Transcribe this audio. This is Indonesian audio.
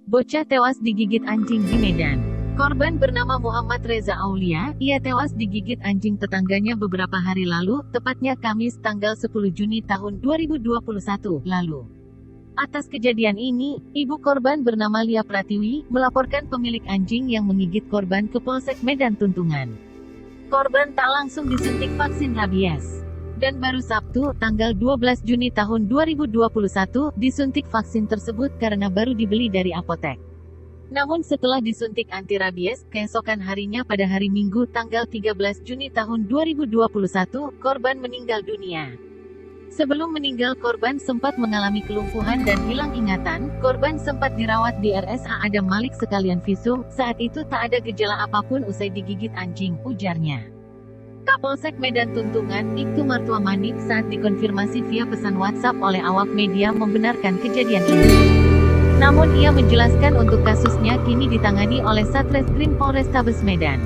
Bocah tewas digigit anjing di Medan. Korban bernama Muhammad Reza Aulia, ia tewas digigit anjing tetangganya beberapa hari lalu, tepatnya Kamis tanggal 10 Juni tahun 2021 lalu. Atas kejadian ini, ibu korban bernama Lia Pratiwi, melaporkan pemilik anjing yang menggigit korban ke Polsek Medan Tuntungan. Korban tak langsung disuntik vaksin rabies. Dan baru Sabtu, tanggal 12 Juni tahun 2021, disuntik vaksin tersebut karena baru dibeli dari apotek. Namun setelah disuntik anti rabies, keesokan harinya pada hari Minggu tanggal 13 Juni tahun 2021, korban meninggal dunia. Sebelum meninggal korban sempat mengalami kelumpuhan dan hilang ingatan, korban sempat dirawat di RSA Adam Malik sekalian visum, saat itu tak ada gejala apapun usai digigit anjing, ujarnya. Kapolsek Medan Tuntungan, Ibtu Martua Manik saat dikonfirmasi via pesan WhatsApp oleh awak media membenarkan kejadian ini. Namun ia menjelaskan untuk kasusnya kini ditangani oleh Satreskrim Polrestabes Medan.